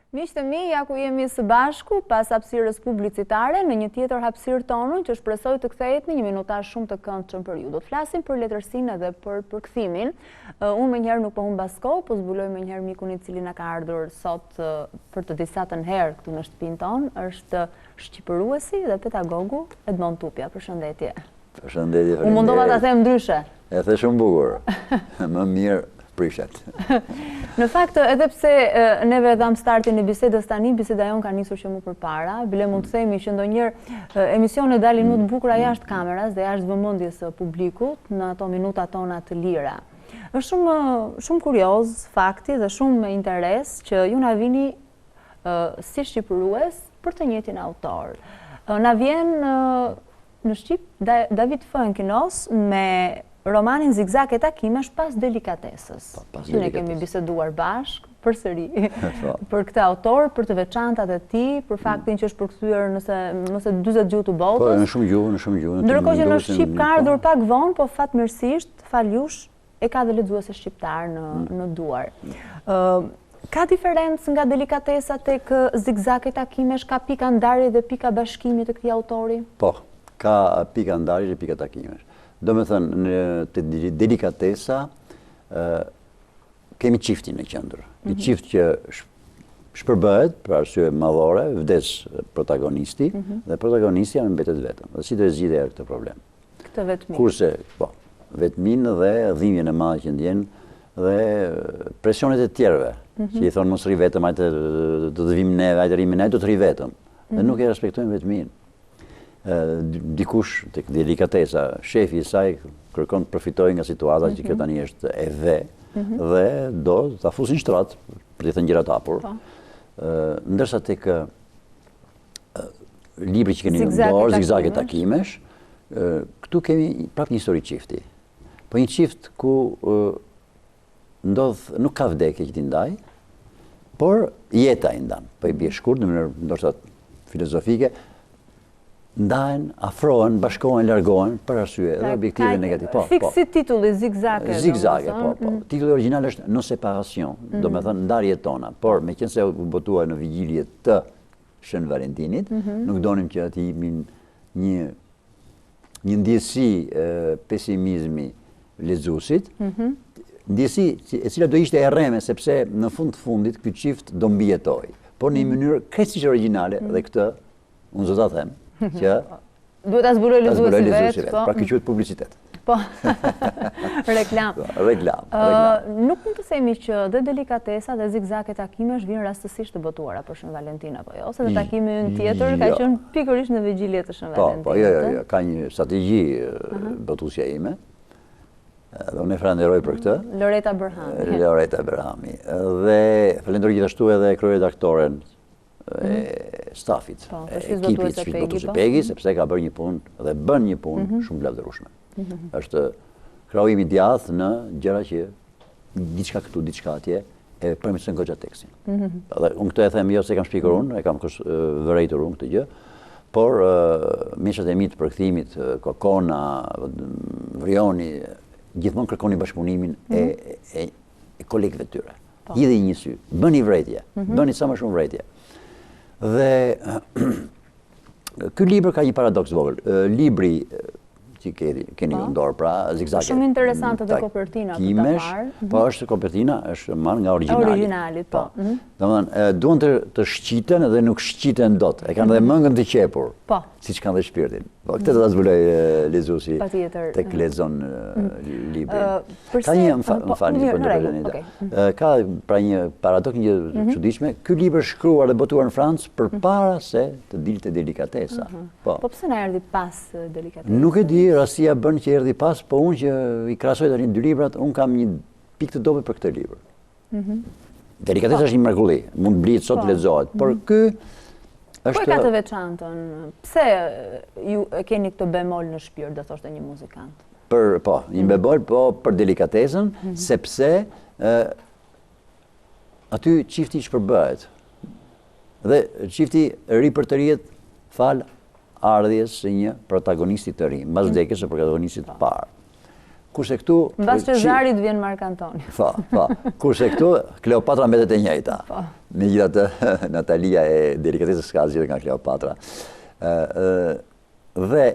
Miqtë e mi, ja ku jemi së bashku pas hapësirës publicitare në një tjetër hapësirë tonën që shpresoj të kthehet në një minutar shumë të këndshëm për ju. Do të flasim për letërsinë edhe për përkthimin. Unë menjëherë nuk po humb as kohë, po zbuloj menjëherë mikun i cili na ka ardhur sot për të disatën herë këtu në shtëpinë tonë, është shqipëruesi dhe pedagogu Edmond Tupja. Përshëndetje. Përshëndetje. Unë mundova ta them ndryshe. E the shumë bukur. Më mirë prishet. Në fakt, edhe pse neve dham startin e bisedës tani, biseda jonë ka nisur që më përpara, bile mund të themi që ndonjëherë emisionet dalin më të bukura jashtë kameras dhe jashtë vëmendjes së publikut në ato minuta tona të lira. Është shumë kurioz fakti dhe shumë me interes që ju na vini si shqipërues për të njëjtin autor. Na vjen në Shqip David Funkinos me romanin Zigzag e takimesh pas delikatesës. Që ne kemi biseduar bashkë përsëri për këtë autor, për të veçantat e tij, për faktin që është përkthyer nëse 40 gjuhë të botës. Po, në shumë gjuhë. Ndërkohë që në Shqip ka ardhur pak vonë, po fatmirësisht, faljush, e ka dhe lexuese shqiptar në duar. Ka diferencë nga delikatesa tek Zigzag e takimesh, ka pika ndarje dhe pika bashkimi të këtij autori? Po, ka pika ndarje dhe pika takimesh. Do me thënë, në të delikatesa, kemi qiftin në qëndër. Një qift që shpërbëhet, për arsye madhore, vdes protagonisti, dhe protagonisti janë mbetet vetëm. Dhe si do e zgjidhë këtë problem? Këtë vetmin. Kurse, po, vetmin dhe dhimbjen e madhe që ndjen, dhe presionet e tjerëve, që i thonë mos rri vetëm, ajtë do të vim neve, ajtë rrim ne, do të rri vetëm. Dhe nuk e respektojnë vetmin. Dikush të delikatesa, shefi i saj kërkon të përfitojë nga situata që kjo tani është e dhe do ta fusin shtrat për të thënë gjëra të hapur. Ndërsa tek libri që keni në dorë, Zigzag e takimesh, këtu kemi prapë një histori qifti. Po një qift ku nuk ka vdekje që t'i ndaj, por jeta i ndan. Po i bie shkurt në mënyrë ndoshta filozofike, ndahen, afrohen, bashkohen, largohen, për arsye dhe objektive negative. Fikë si titulli, Zigzage. Zigzage, po. Titulli original është Në separacion, do me thënë ndarje tona, por me qenë se u botua në vigjilje të Shën Valentinit, nuk donim që ati një ndjesi pesimizmi lexuesit, ndjesi e cila do ishte e rreme, sepse në fund të fundit ky qift do mbijetoj, por në një mënyrë krejtësisht origjinale dhe këtë unë zota them që duhet ta zbuloj lexuesi vet, pra kjo quhet publicitet. Po. Reklam. Reklam. Nuk mund të themi që dhe delikatesa dhe Zigzag e takimesh vijnë rastësisht të botuara për Shën Valentin apo jo, ose dhe takimi ynë tjetër ka qenë pikërisht në vigjilje të Shën Valentinit. Po, jo, ka një strategji botuesja ime. Dhe unë e falenderoj për këtë. Loreta Berhami. Loreta Berhami. Dhe falenderoj gjithashtu edhe kryeredaktoren e stafit, ekipit Shpirtbotuesi Pegi, sepse ka bërë një punë dhe bën një punë shumë lavdërueshme. Është krahujimi i djathtë në gjëra që diçka këtu, diçka atje, e përmirëson goxha tekstin. Dhe unë këtë e them jo se kam shpikur unë, e kam vërejtur unë këtë gjë, por mishët e mi të përkthimit, Kokona, Vrioni, gjithmonë kërkoni bashkëpunimin e kolegëve të tyre. Hidhi një sy, bëni vrejtje, bëni sa më shumë vrejtje. Dhe ky libër ka një paradoks vogël. Libri që keni në dorë, pra Zigzag. Shumë interesante dhe kopertina për ta parë. Po është kopertina, është marrë nga origjinali. Originalit, po. Domethënë, duan të shqiten dhe nuk shqiten dot. E kanë dhe mëngën të qepur. Po. Siç kanë dhe shpirtin. Po këtë do ta zbuloj lexuesi tek lexon librin. Ka një më falni për të ka pra një paradoks një çuditshme. Ky libër shkruar dhe botuar në Francë përpara se të dilte delikatesa. Po pse na erdhi pas delikatesa? Nuk e di, rastia bën që erdhi pas, po unë që i krahasoj tani dy librat, unë kam një pikë të dobët për këtë libër. Delikatesa është një mrekulli, mund të blihet sot lexohet, por ky është... Po e ka të veçantën? Pse ju keni këtë bemol në shpirt, do thoshte një muzikant? Po, një bemol, po për delikatesën, sepse aty çifti shpërbëhet. Dhe çifti ri për të rihet fal ardhjes së një protagonisti të ri, mbas vdekjes së protagonistit të parë. kurse këtu... Mbas Cezarit vjen Mark Antoni. Kurse këtu, Kleopatra mbetet e njëjta. Megjithatë, Natalia e delikatesës s'ka asgjë nga Kleopatra. Dhe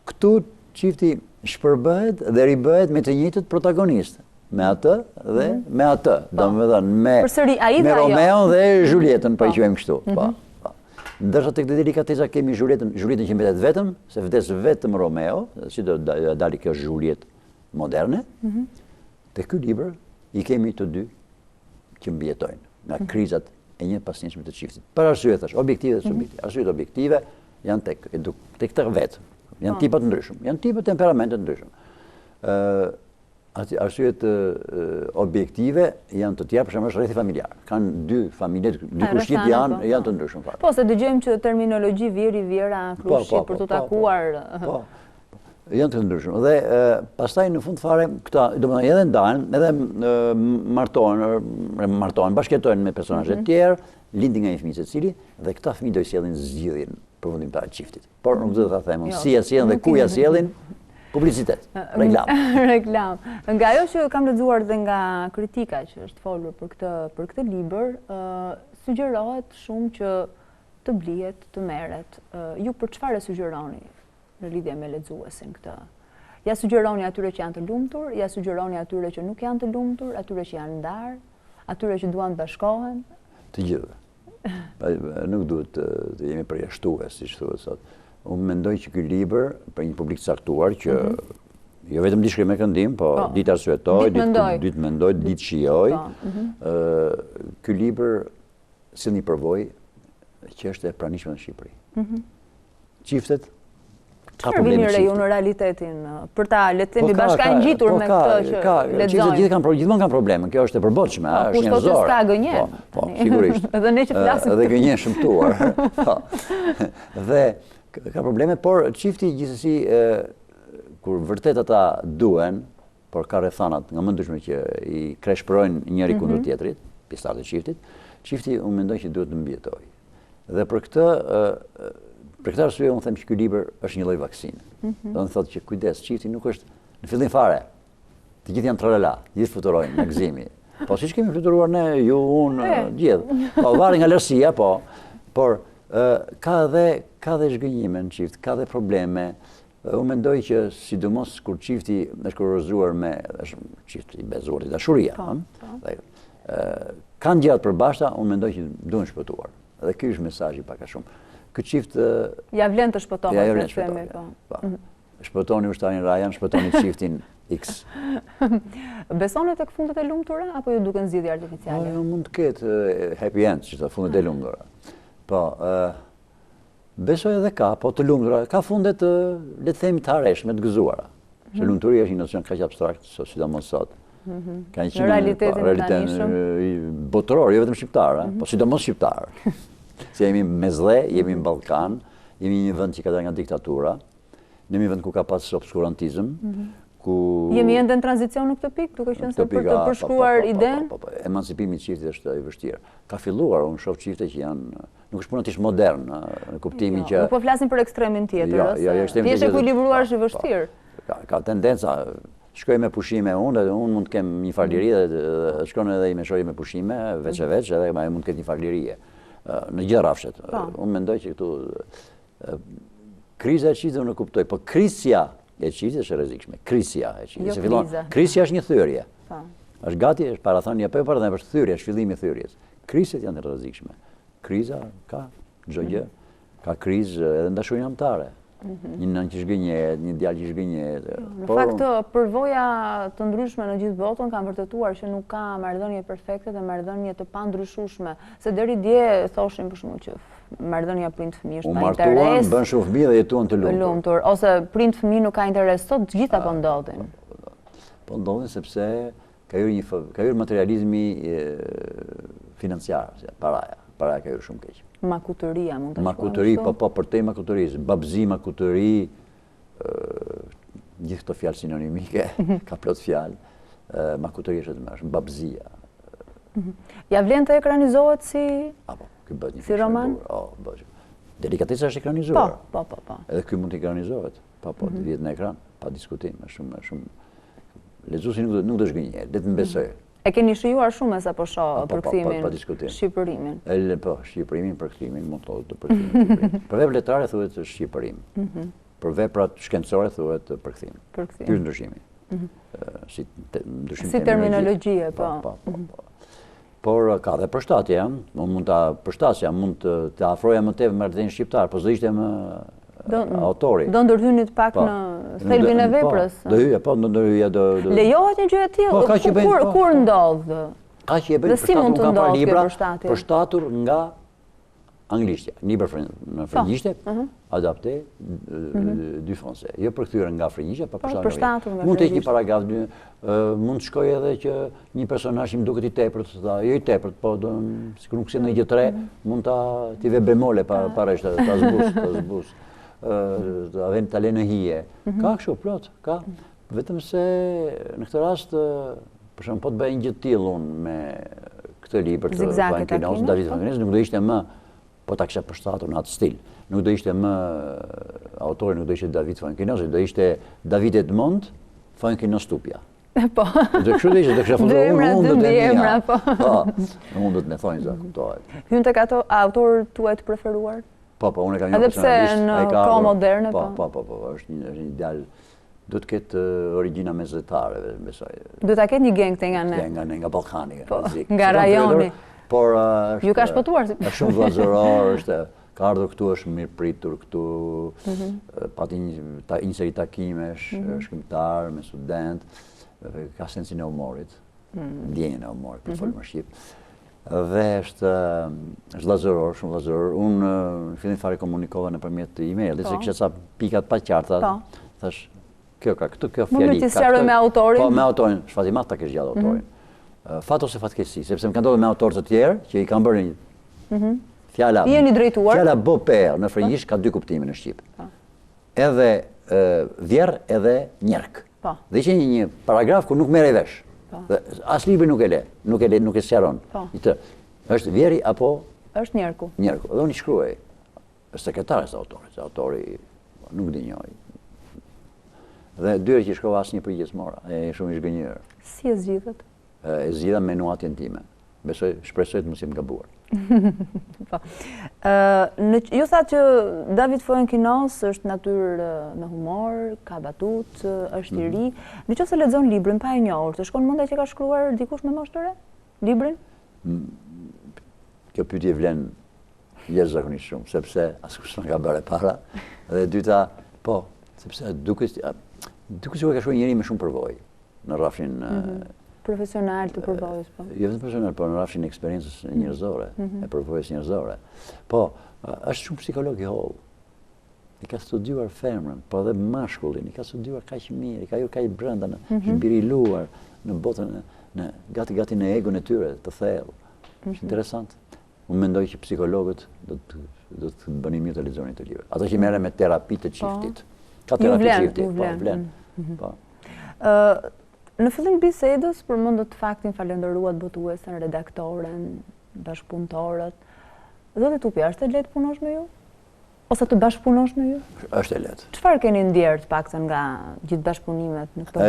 këtu çifti shpërbëhet dhe ribëhet me të njëjtët protagonistë. Me atë dhe me atë. Domethënë me Romeo dhe Julietën, po i quajmë kështu. Ndërsa tek delikatesa kemi Julietën që mbetet vetëm, se vdes vetëm Romeo, si do dali kjo Juliet moderne. Te ky libër i kemi të dy që mbjetojnë nga krizat e një pasnjëshme të çiftit. Për arsye thash, objektive dhe subjektive. Arsyet objektive janë tek këta vetë. Janë tipa të ndryshëm, janë tipa temperamente të ndryshëm. Arsyet objektive janë të tjera, për shembull rrethi familjar. Kanë dy familje, dy kushtit janë të ndryshëm fare. Po, se dëgjojmë që terminologji vjeri, vjera, krushi për të takuar. Po, janë të ndryshëm. Dhe pastaj në fund fare këta, domethënë edhe ndajnë, edhe martohen, bashkëjetojnë me personazhe të tjerë, lindi nga një fëmijë secili dhe këta fëmijë do i sjellin zgjidhjen përfundimtare të çiftit. Por nuk do ta them si ja sjellin dhe ku ja sjellin. Publicitet, reklam. Reklam. Nga ajo që kam lexuar dhe nga kritika që është folur për këtë libër, sugjerohet shumë që të blihet, të merret. Ju për çfarë sugjeroni në lidhje me lexuesin këtë? Ja sugjeroni atyre që janë të lumtur, ja sugjeroni atyre që nuk janë të lumtur, atyre që janë ndar, atyre që duan të bashkohen? Të gjithëve. Nuk duhet të jemi përjashtuar, siç thuhet sot. Unë mendoj që ky libër për një publik caktuar që jo vetëm di shkrim me këndim, po ditë arsyetoj, ditë mendoj, ditë shijoj. Ky libër sill një përvojë që është e pranishme në Shqipëri. Çiftet ka probleme ju në realitetin për ta le të themi bashkangjitur me këtë që lexojnë. Gjithmonë kanë probleme, kjo është e përbotshme, është njerëzore. Kushtot s'ka gënjen. Po, sigurisht. Edhe ne që flasim. Edhe gënjen shëmtuar. Dhe ka probleme, por çifti gjithsesi kur vërtet ata duhen, por ka rrethanat nga më ndryshme që i kreshpërojnë njëri kundër tjetrit, pjesëtarët e çiftit, çifti unë mendoj që duhet të mbjetojë. Dhe për këtë arsye unë them që ky libër është një lloj vaksine. Do të thotë që kujdes, çifti nuk është në fillim fare. Të gjithë janë tralala, të gjithë fluturojnë në gëzimi. Po siç kemi fluturuar ne, ju, unë, gjithë. Po varet nga lërsia, por ka dhe zhgënjime në qift, ka dhe probleme. Unë mendoj që sidomos kur qifti është kurorëzuar me qifti i bezuar të dashuria, kanë gjatë përbashkëta, unë mendoj që duhen shpëtuar. Dhe ky është mesazhi pak a shumë. Ky qift ja vlen të shpëtohet, shpëtoni ushtarin Rajan, shpëtoni qiftin X. Besoni tek fundet e lumtura apo ju duken zgjidhje artificiale? Jo, mund të ketë happy end, që të fundet e lumtura. Po, besoj edhe ka, po të lumtura, ka fundet, le të themi, të harreshme, të gëzuara. Se lumturia është një nocion kaq abstrakt, sidomos sot. Në realitetin botëror, jo vetëm shqiptar, po sidomos shqiptar. Se jemi mesdhe, jemi në Ballkan, jemi një vend që ka dalë nga diktatura, jemi një vend ku ka pas obskurantizëm, jemi ende në tranzicion në këtë pikë, duke qenë se për të përshkruar idenë? Emancipimi i qiftit është i vështirë. Ka filluar, unë shoh qifte që janë, nuk është punëtisht modern, në kuptimin që... Nuk po flasim për ekstremin tjetër, ose thjesht ekuilibruar është i vështirë. Ka tendenca, shkoj me pushime unë mund të kem një farliri dhe shkon edhe i me shoji me pushime, veç e veç, edhe mund të ketë një farlirie. Në gjithë rafshet. Unë mendoj që këtu kriza e qiftit unë e kuptoj, po krisja e qiftit është e rrezikshme. Krisja e qiftit. Jo kriza. Krisja është një thyrje. Është gati, është parathënie apo para është thyrje, është fillimi i thyrjes. Krizet janë të rrezikshme. Kriza ka çdo gjë. Ka krizë edhe në dashurinë amtare. Një nënë që shgënjehet, një djalë që shgënjehet. Në fakt, përvoja të ndryshme në gjithë botën kanë vërtetuar që nuk ka marrëdhënie perfekte dhe marrëdhënie të pandryshueshme. Se deri dje thoshin për shkakun që marrëdhënia prind-fëmijë është pa interes. U martuan, bën shumë fëmijë dhe jetuan të lumtur. Ose prind-fëmijë nuk ka interes sot, të gjitha po ndodhin. Po ndodhin sepse ka hyrë materializmi financiar, paraja ka hyrë shumë keq. Makutëria mund të shkojmë. Makutëri, po për te makutërisë, babzi, makutëri, gjithë këto fjalë sinonimike, ka plot fjalë, makutëri është babzia. Ja vlen të ekranizohet si roman? Delikatesa është ekranizuar. Po. Edhe ky mund të ekranizohet, po, të vjet në ekran, pa diskutim, është shumë lexuesi nuk do zgënjej, le të mbesoj. E keni shijuar shumë sa po shoh përkthimin Shqipërimin. Po, Shqipërimin, përkthimin, mund të thotë përkthim. Për veprat letrare thuhet Shqipërim. Për veprat shkencore thuhet përkthim. Ky është ndryshimi. Si terminologjie, po. Por ka dhe përshtatje, mund ta përshtasja, mund të afroja më tepër marrëdhënien shqiptar, po s'do ishte më autori. Do ndërhynit pak në thelbin e veprës. Do hyja, po, do hyja, do... Lejohet një gjë e tillë? Kur ndodh? Ka që e bëjnë përshtatur nga anglishtja. Libër në frëngjishte, adapté du français. Jo përkthyer nga frëngjishtja, pa përshtatur. Mund të ketë një paragraf, mund të shkojë edhe që një personazh i më duket i tepërt, jo i tepërt, po sikur nuk sjell në gjë tre, mund t'i ve bemole para ta zbus. Ta vend ta lënë hije. Ka kështu plot, ka. Vetëm se në këtë rast, për shembull, po të bëj një gjë të tillë unë me këtë libër të Vankinos, David Vankinos, nuk do ishte më, po ta kisha përshtatur në atë stil. Nuk do ishte më autori, nuk do ishte David Vankinos, do ishte David Edmond Vankinos Tupja. Po. Do kështu do ishte, do kisha funduar mundët e mia. Po. Mundët me thonë za kuptohet. Hyn tek ato autorët tuaj të preferuar? Po, unë kam një personalisht. Edhe pse në kohë moderne, po, është një ideal. Do të ketë origjina mesetare, besoj. Do ta ketë një geng te nga Ballkani, nga rajoni. Por ju ka shpëtuar. Është shumë vllazëror, është ka ardhur këtu, është mirë pritur këtu. Pati një seri takimesh, është shkrimtar me student, ka sensin e humorit, ndjenjën e humorit, për folur më shqip. Dhe është vllazëror, shumë vllazëror. Unë në fillim fare komunikova nëpërmjet emailit, se kisha ca pikat pa qarta. Thash, kjo fjali. Mund të sqaroj me autorin? Po, me autorin. Shfatimat ta kesh gjallë autorin. Fat ose fatkeqësi, sepse më kanë ndodhur me autorë të tjerë që i kanë bërë fjala. Jeni drejtuar. Fjala boper në frëngjisht ka dy kuptime në shqip. Edhe vjerr edhe njerk. Dhe ishte një paragraf ku nuk merrej vesh. As libri nuk e le, nuk e sqaron. Është vjeri apo është njerku? Njerku. Dhe unë i shkruaj sekretarës së autorit, se autori nuk di njëri. Dhe dyre që i shkova asnjë përgjigje s'mora, e shumë i zgënjur. Si e zgjidhët? E zgjidha me nuhatjen time. Shpresoj të mos jem gabuar. Po. Ju thatë që David Vankinos është natyrë me humor, ka batut, është i ri. Nëse lexon librin pa e njohur, të shkon mendja që ka shkruar dikush me moshë të re? Librin? Kjo pyetje vlen jashtëzakonisht shumë, sepse askush nuk ka bërë para. Dhe dyta, po, sepse duket sikur ka shkruar njëri me shumë përvojë në rrafshin profesional të përvojës, po. Jo vetëm profesional, por në rrafshin e eksperiencës njerëzore, e përvojës njerëzore. Po, është shumë psikolog i holl. I ka studiuar femrën, po edhe mashkullin, i ka studiuar kaq mirë, i ka kaq brenda në zhbiriluar në botën gati në egon e tyre të thellë. Është interesant. Unë mendoj që psikologët do të bëni mirë të lexonin të libra. Ato që merren me terapi të çiftit. Ka terapi çifti, po vlen. Po. Në fillim bisedës përmendët faktin falendëruat botuesen, redaktoren, bashkëpunëtorët. Zoti Tupja, është e lehtë punosh me ju? Ose të bashkëpunosh me ju? Është e lehtë. Çfarë keni ndjerë të paktën nga gjithë bashkëpunimet në këtë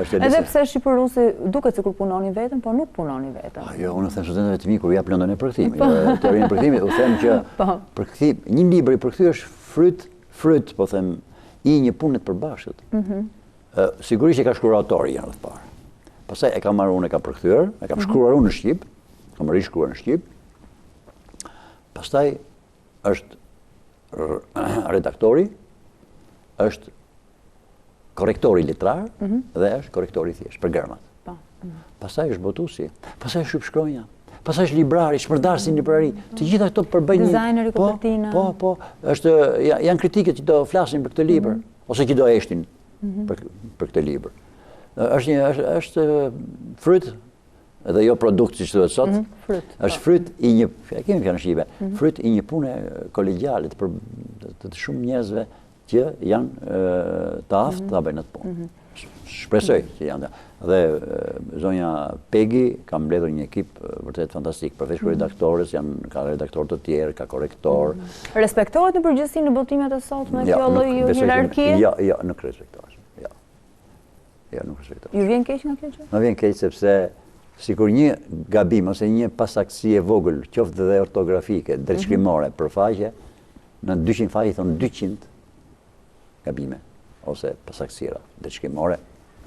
qytet? Edhe pse shqipëruesi duket sikur punoni vetëm, por nuk punoni vetëm. Jo, unë them studentëve të mi kur jap lëndën e përkthimit. Teorinë e përkthimit, u them që përkthim, një libër i përkthyer është fryt, po them, i një pune të përbashkët. Sigurisht e ka shkruar autori janë të parë. Pastaj e kam marrë unë, e kam përkthyer, e kam shkruar unë në shqip, kam rishkruar në shqip. Pastaj është redaktori, është korrektori letrar dhe është korrektori thjesht për gërmat. Pastaj është botuesi, pastaj është shkronja, pastaj është librari, shpërndarsi në librari. Të gjitha këto përbëjnë dizajneri kopertina. Po, janë kritiket që do flasin për këtë libër ose që do heshtin për këtë libër. Është fryt, edhe jo produkt si thuhet sot. Është fryt i një, kemi fjalën shqipe, fryt i një pune kolegjiale të shumë njerëzve që janë të aftë ta bëjnë atë punë. Shpresoj që janë. Dhe zonja Pegi ka mbledhur një ekip vërtet fantastik, përveç redaktores, ka redaktorë të tjerë, ka korrektor. Respektohet në përgjithësi në botimet e sotme kjo lloj hierarkie? Jo, nuk respektohet. Jo, nuk është rritur. Ju vjen keq nga kjo gjë? Më vjen keq sepse sikur një gabim ose një pasaktësi e vogël, qoftë dhe ortografike, drejtshkrimore, për faqe, në 200 faqe thonë 200 gabime ose pasaktësira drejtshkrimore,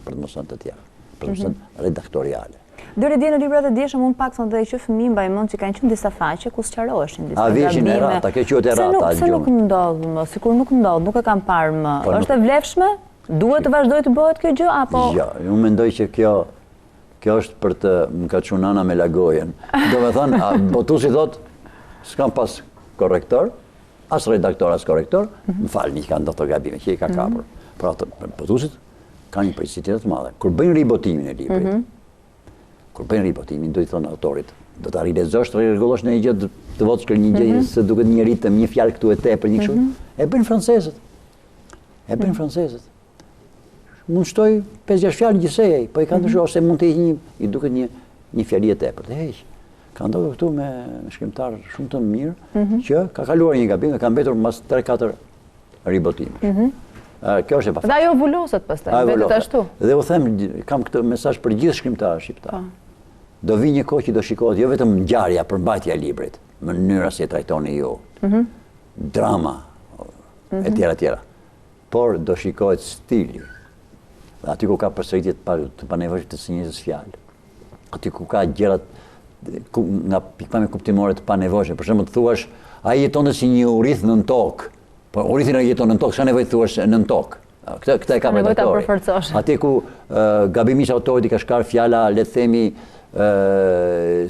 për të mos thënë të tjera, për të mos thënë redaktoriale. Deri dje në librat e dieshëm unë pak thonë dhe që fëmijë mbaj mend që kanë qenë disa faqe ku sqaroheshin disa gabime. A vishin errata, kjo quhet errata. Se nuk ndodh më, sikur nuk ndodh, nuk e kam parë më. Është e vlefshme? Duhet të vazhdoj të bëhet kjo gjë apo? Jo, unë mendoj që kjo është për të më ka çu nana me lagojen. Do me thënë, botuesi thot, s'kam pas korrektor, as redaktor, as korrektor, më falni që kanë ndodhur gabime, që i ka kapur. Por ato botuesit kanë një përgjegjësi të madhe. Kur bëjnë ribotimin e librit, kur bëjnë ribotimin, do i thonë autorit, do ta rilexosh, të rregullosh në një gjë të voçkër, një gjë se duket një ritëm, një fjalë këtu e tepër, një kështu. E bëjnë francezët. E bëjnë francezët. Mund shtoj 5-6 fjalë gjithsej, po i kanë dëshuar ose mund të i duket një fjali e tepër. Të heq. Ka ndodhur këtu me shkrimtar shumë të mirë që ka kaluar një gabim, ka mbetur mbas 3-4 ribotime. Kjo është e pafund. Dhe ajo vuloset pastaj, vetë ashtu. Dhe u them, kam këtë mesazh për gjithë shkrimtarët shqiptar. Do vi një kohë që do shikohet jo vetëm ngjarja, përmbajtja e librit, mënyra si e trajtoni ju, drama, e tjera, por do shikohet stili. Dhe aty ku ka përsëritje të panevojshme të së njëjtës fjalë. Aty ku ka gjërat nga pikpamje kuptimore të panevojshme. Për shembull, thuash, ai jetonte si një urith nën tokë. Po urithi jeton nën tokë, s'ka nevojë të thuash nën tokë. Këtë e ka redaktori. Aty ku gabimisht autorit i ka shkar fjala, le të themi,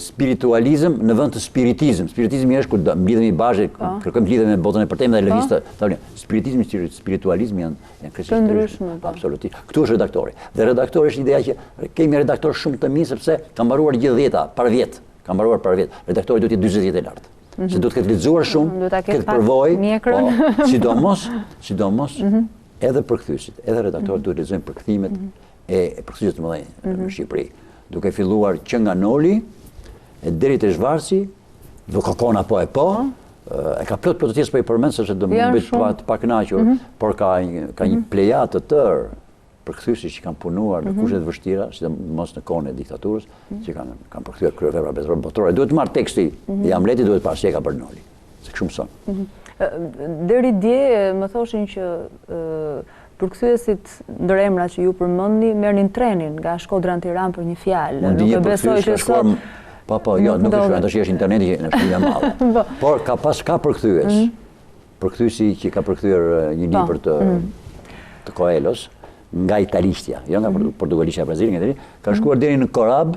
spiritualizëm në vend të spiritizëm. Spiritizmi është kur mblidhemi bashkë, kërkojmë lidhje me botën e përtejme dhe lëviz. Spiritizmi dhe spiritualizmi janë krejtësisht të ndryshme. Absolutisht. Këtu është redaktori. Dhe redaktori është ideja që kemi redaktor shumë të mirë sepse ka mbaruar gjithë dhjeta, par vjet. Ka mbaruar par vjet. Redaktori duhet të jetë 40 vjet e lartë. Se duhet të ketë lexuar shumë, këtë përvojë, sidomos edhe përkthyesit, edhe redaktorët duhet të lexojnë përkthimet e përkthyesit të mëdhenj në Shqipëri. Duke filluar që nga Noli, deri te Zhvarci, do kokona po, e ka plot të tjerë s'po i përmend sepse do më bëj të pakënaqur, por ka një plejad të tërë përkthyesi që kanë punuar në kushte të vështira, sidomos në kohën e diktaturës, që kanë përkthyer kryevepra botërore. Duhet të marr teksti i Hamletit, duhet parë si e ka bërë Noli, se kështu mëson. Deri dje më thoshin që përkthyesit ndër emrat që ju përmendni merrnin trenin nga Shkodra në Tiranë për një fjalë. Nuk e besoj që sot. Po, jo, nuk e shoh, tash është interneti në shtëpi e madhe. Por ka përkthyes. Përkthyesi që ka përkthyer një libër të Coelhos nga italishtja, jo nga portugalishtja e Brazilit, nga Itali, ka shkuar deri në Korab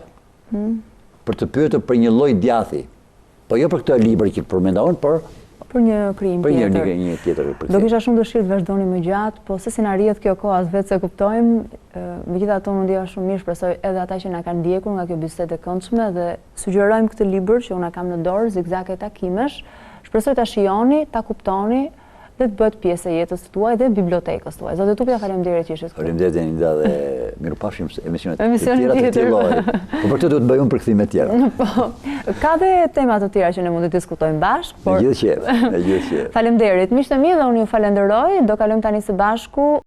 për të pyetur për një lloj djathi. Po jo për këtë libër që përmenda unë, por për një krijim tjetër. Për një tjetër. Do kisha shumë dëshirë të vazhdoni më gjatë, po se si na rrihet kjo kohë as vetë se kuptojmë, megjithatë unë ndjeha shumë mirë, shpresoj edhe ata që na kanë ndjekur nga kjo bisedë e këndshme dhe sugjerojmë këtë libër që unë kam në dorë, Zigzag e takimesh. Shpresoj ta shijoni, ta kuptoni dhe të bëhet pjesë e jetës tuaj dhe bibliotekës tuaj. Zotë Tupja, faleminderit që ishit këtu. Faleminderit Enida dhe mirupafshim emisionet të tjera të këtij lloji. Po për këtë duhet të bëjmë përkthime të tjera. Po. Ka dhe tema të tjera që ne mund të diskutojmë bashkë, por me gjithë qejf. Faleminderit. Miqtë e mi dhe unë ju falenderoj. Do kalojmë tani së bashku